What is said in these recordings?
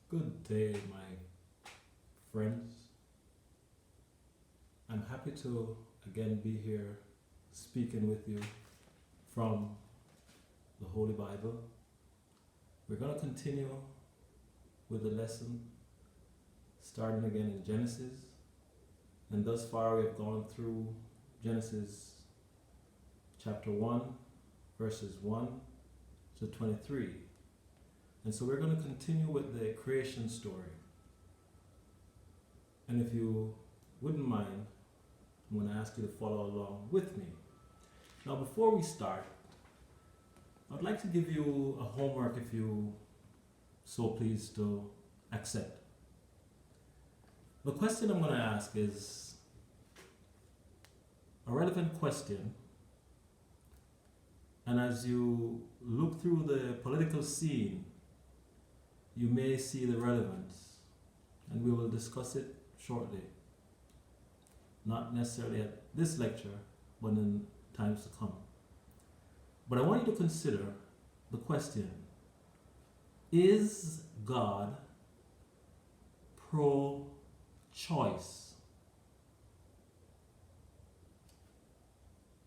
Good day, my friends. I'm happy to again be here speaking with you from the Holy Bible. We're going to continue with the lesson starting again in Genesis. And thus far, we've gone through Genesis chapter 1, verses 1 to 23. And so we're going to continue with the creation story. And if you wouldn't mind, I'm going to ask you to follow along with me. Now, before we start, I'd like to give you a homework if you so please to accept. The question I'm going to ask is a relevant question. And as you look through the political scene, you may see the relevance, and we will discuss it shortly. Not necessarily at this lecture, but in times to come. But I want you to consider the question, is God pro-choice?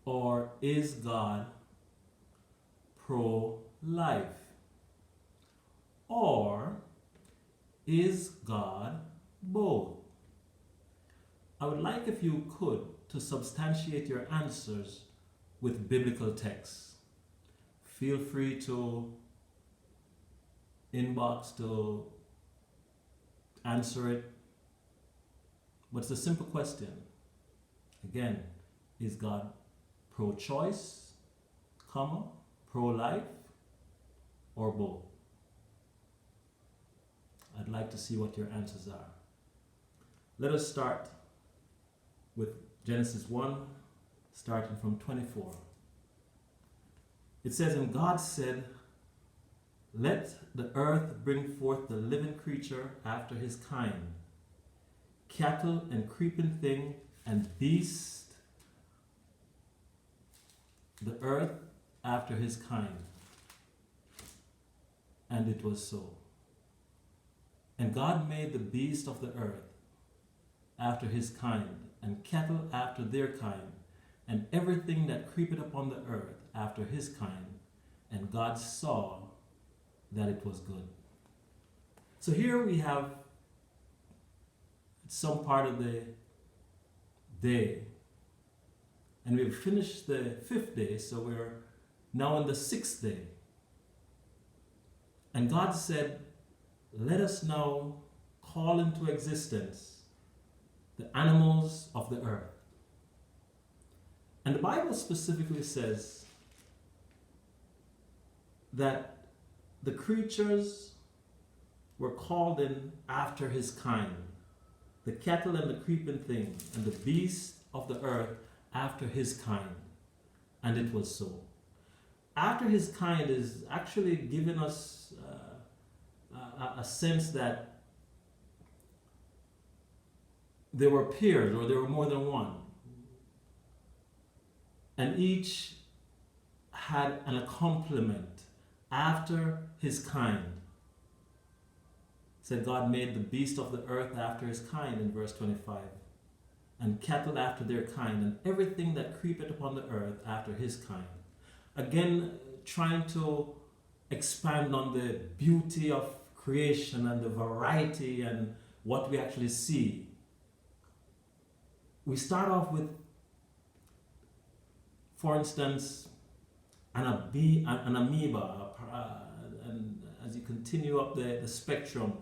Or is God pro-life? Or is God both? I would like, if you could, to substantiate your answers with biblical texts. Feel free to inbox to answer it. But it's a simple question. Again, is God pro-choice, comma, pro-life, or both? I'd like to see what your answers are. Let us start with Genesis 1, starting from 24. It says, "And God said, let the earth bring forth the living creature after his kind, cattle and creeping thing and beast, the earth after his kind. And it was so. And God made the beast of the earth after his kind, and cattle after their kind, and everything that creepeth upon the earth after his kind. And God saw that it was good." So here we have some part of the day, and we've finished the 5th day, so we're now on the 6th day. And God said, let us now call into existence the animals of the earth. And the Bible specifically says that the creatures were called in after his kind, the cattle and the creeping thing, and the beasts of the earth after his kind. And it was so. After his kind is actually giving us a sense that there were pairs, or there were more than one. And each had an accompaniment after his kind. Said God made the beast of the earth after his kind in verse 25, and cattle after their kind, and everything that creepeth upon the earth after his kind. Again, trying to expand on the beauty of creation and the variety and what we actually see. We start off with, for instance, an amoeba, and as you continue up the spectrum,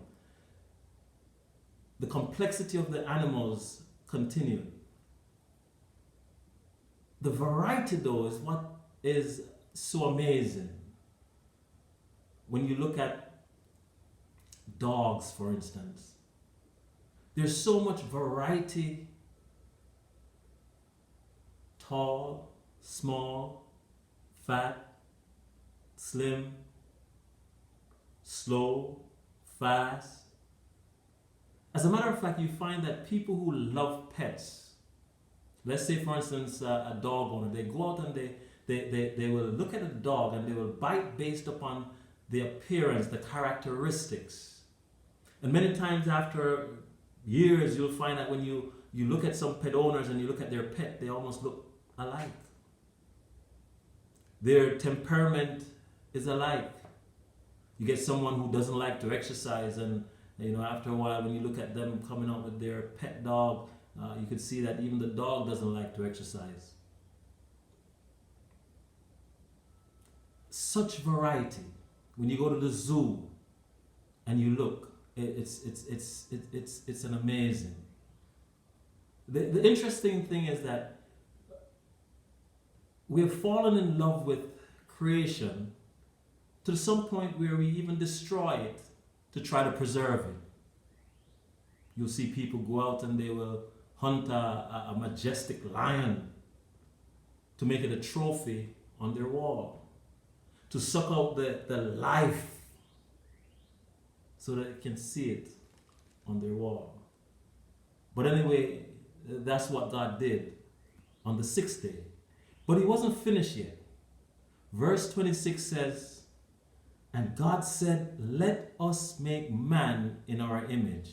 the complexity of the animals continue. The variety, though, is what is so amazing. When you look at dogs, for instance, there's so much variety. Tall, small, fat, slim, slow, fast. As a matter of fact, you find that people who love pets, let's say for instance a dog owner, they go out and they will look at a dog and they will bite based upon the appearance, the characteristics. And many times after years, you'll find that when you look at some pet owners and you look at their pet, they almost look alike. Their temperament is alike. You get someone who doesn't like to exercise, and after a while when you look at them coming out with their pet dog, you can see that even the dog doesn't like to exercise. Such variety. When you go to the zoo and you look, it's an amazing. The interesting thing is that we have fallen in love with creation to some point where we even destroy it to try to preserve it. You'll see people go out and they will hunt a majestic lion to make it a trophy on their wall, to suck out the life so that they can see it on their wall. But anyway, that's what God did on the sixth day. But he wasn't finished yet. Verse 26 says, "And God said, let us make man in our image,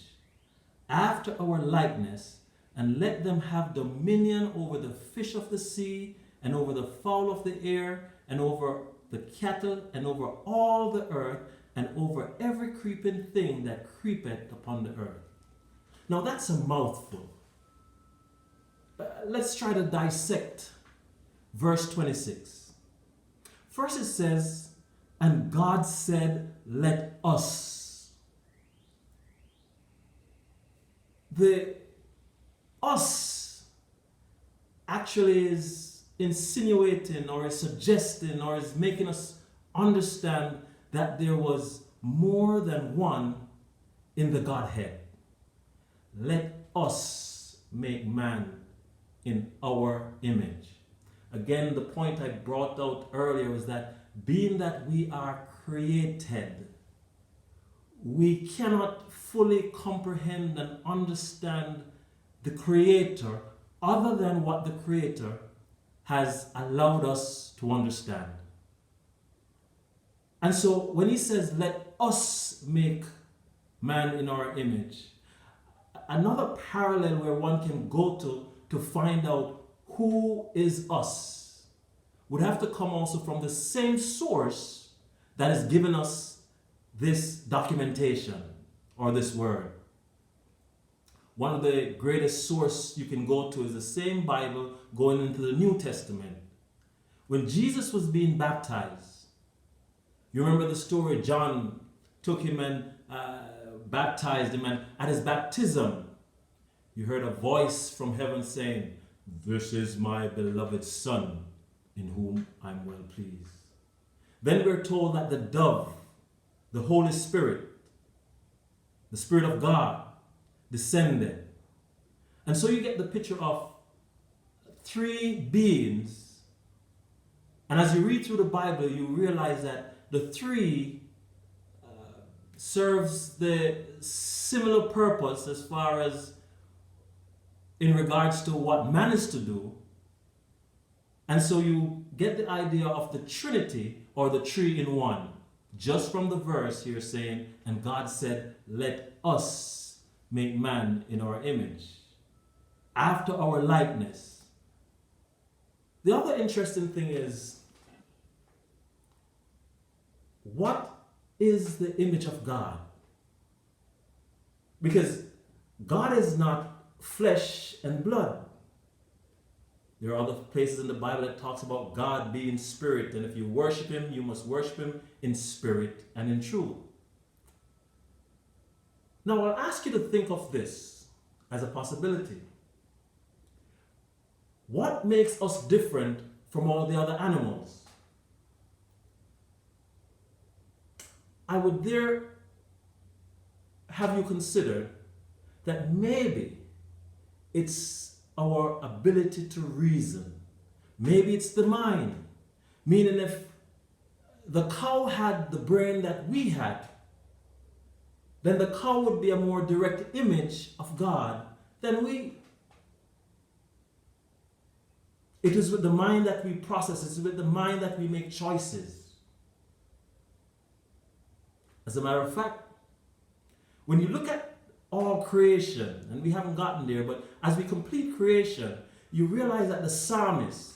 after our likeness, and let them have dominion over the fish of the sea, and over the fowl of the air, and over the cattle, and over all the earth, and over every creeping thing that creepeth upon the earth." Now that's a mouthful. Let's try to dissect verse 26. First it says, "And God said, let us." The us actually is insinuating or is suggesting or is making us understand that there was more than one in the Godhead. Let us make man in our image. Again, the point I brought out earlier was that being that we are created, we cannot fully comprehend and understand the Creator other than what the Creator has allowed us to understand. And so when he says, let us make man in our image, another parallel where one can go to find out who is us would have to come also from the same source that has given us this documentation or this word. One of the greatest source you can go to is the same Bible going into the New Testament. When Jesus was being baptized, you remember the story, John took him and baptized him, and at his baptism, you heard a voice from heaven saying, "This is my beloved Son, in whom I'm well pleased." Then we're told that the dove, the Holy Spirit, the Spirit of God, descended. And so you get the picture of three beings. And as you read through the Bible, you realize that the three serves the similar purpose as far as in regards to what man is to do. And so you get the idea of the Trinity or the three in one, just from the verse here saying, "And God said, let us make man in our image, after our likeness." The other interesting thing is, what is the image of God? Because God is not flesh and blood. There are other places in the Bible that talks about God being spirit, and if you worship him, you must worship him in spirit and in truth. Now I'll ask you to think of this as a possibility. What makes us different from all the other animals? I would dare have you consider that maybe it's our ability to reason. Maybe it's the mind. Meaning if the cow had the brain that we had, then the cow would be a more direct image of God than we. It is with the mind that we process. It's with the mind that we make choices. As a matter of fact, When you look at all creation, and we haven't gotten there, but as we complete creation, you realize that the psalmist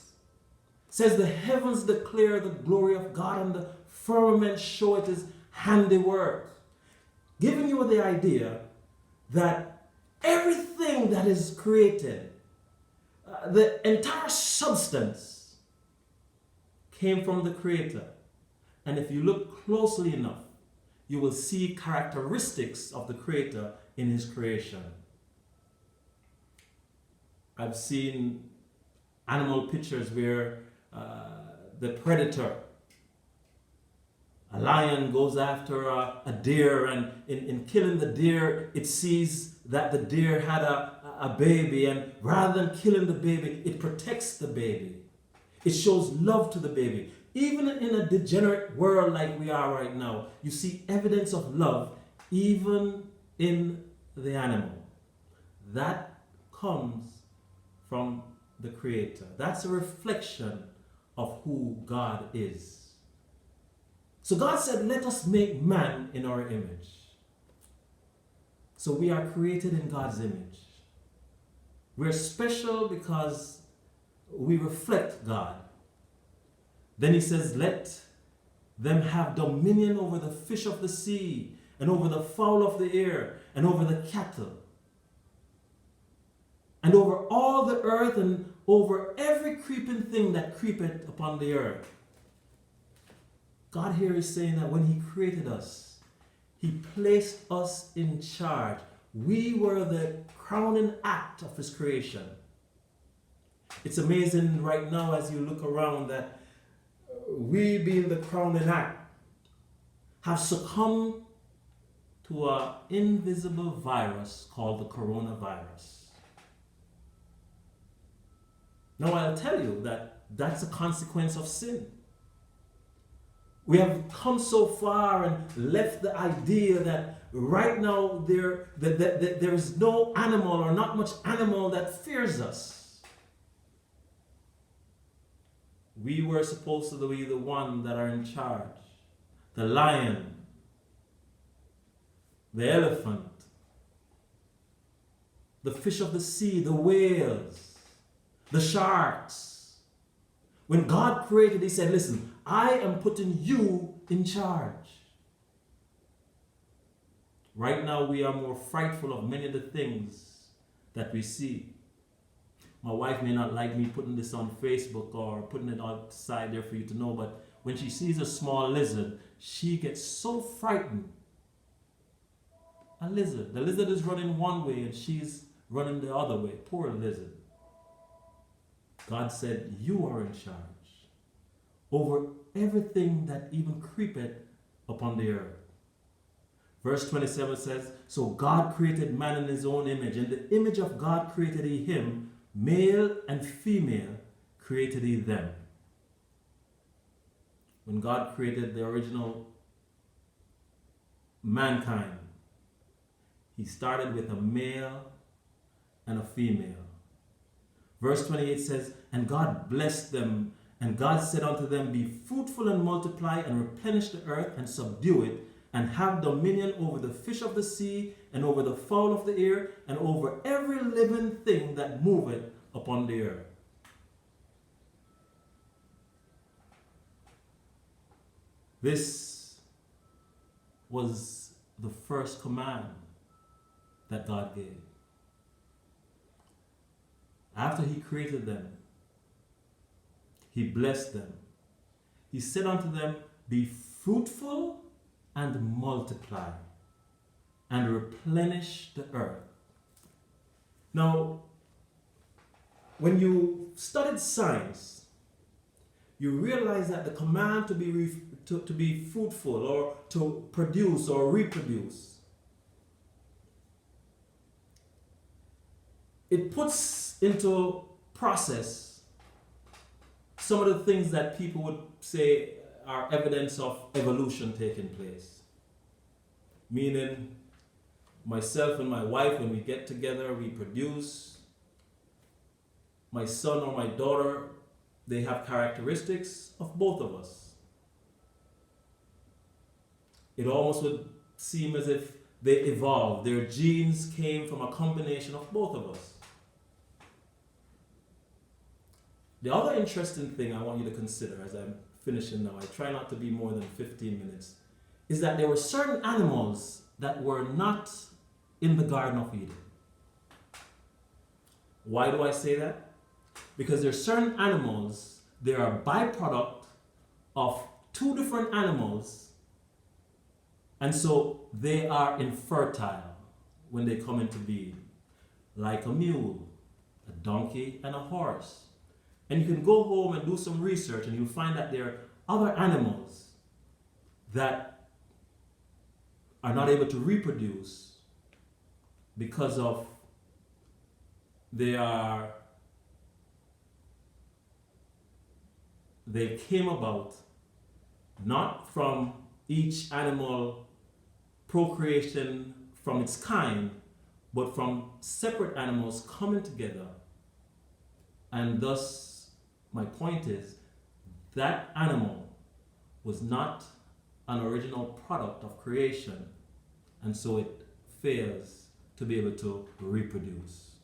says the heavens declare the glory of God and the firmament show it his handiwork. Giving you the idea that everything that is created, the entire substance came from the Creator. And if you look closely enough, you will see characteristics of the Creator in his creation. I've seen animal pictures where the predator, a lion, goes after a deer, and in killing the deer, it sees that the deer had a baby, and rather than killing the baby, it protects the baby. It shows love to the baby. Even in a degenerate world like we are right now, you see evidence of love even in the animal. That comes from the Creator. That's a reflection of who God is. So God said, let us make man in our image. So we are created in God's image. We're special because we reflect God. Then he says, let them have dominion over the fish of the sea, and over the fowl of the air, and over the cattle, and over all the earth, and over every creeping thing that creepeth upon the earth. God here is saying that when he created us, he placed us in charge. We were the crowning act of his creation. It's amazing right now as you look around that we, being the crowning act, have succumbed to an invisible virus called the coronavirus. Now I'll tell you that that's a consequence of sin. We have come so far and left the idea that right now there is no animal, or not much animal, that fears us. We were supposed to be the one that are in charge. The lion, the elephant, the fish of the sea, the whales, the sharks. When God created, he said, listen, I am putting you in charge. Right now we are more frightful of many of the things that we see. My wife may not like me putting this on Facebook or putting it outside there for you to know, but when she sees a small lizard, she gets so frightened. A lizard. The lizard is running one way and she's running the other way. Poor lizard. God said, you are in charge over everything that even creepeth upon the earth. Verse 27 says, so God created man in his own image. In the image of God created he him. Male and female created he them. When God created the original mankind, he started with a male and a female. Verse 28 says, and God blessed them, and God said unto them, be fruitful and multiply, and replenish the earth, and subdue it, and have dominion over the fish of the sea, and over the fowl of the air, and over every living thing that moveth upon the earth. This was the first command that God gave. After he created them, he blessed them. He said unto them, be fruitful and multiply, and replenish the earth. Now, when you studied science, you realize that the command to be fruitful, or to produce or reproduce, it puts into process some of the things that people would say are evidence of evolution taking place. Meaning, myself and my wife, when we get together, we produce. My son or my daughter, they have characteristics of both of us. It almost would seem as if they evolved. Their genes came from a combination of both of us. The other interesting thing I want you to consider as I'm finishing now, I try not to be more than 15 minutes, is that there were certain animals that were not in the Garden of Eden. Why do I say that? Because there are certain animals, they are a byproduct of two different animals, and so they are infertile when they come into being, like a mule, a donkey, and a horse. And you can go home and do some research and you'll find that there are other animals that are not able to reproduce because of they came about not from each animal procreation from its kind, but from separate animals coming together. And thus, my point is, that animal was not an original product of creation, and so it fails to be able to reproduce.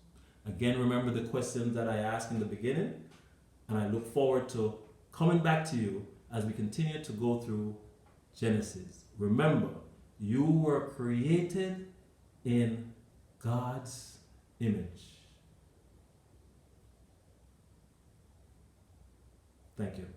Again, remember the questions that I asked in the beginning, and I look forward to coming back to you as we continue to go through Genesis. Remember, you were created in God's image. Thank you.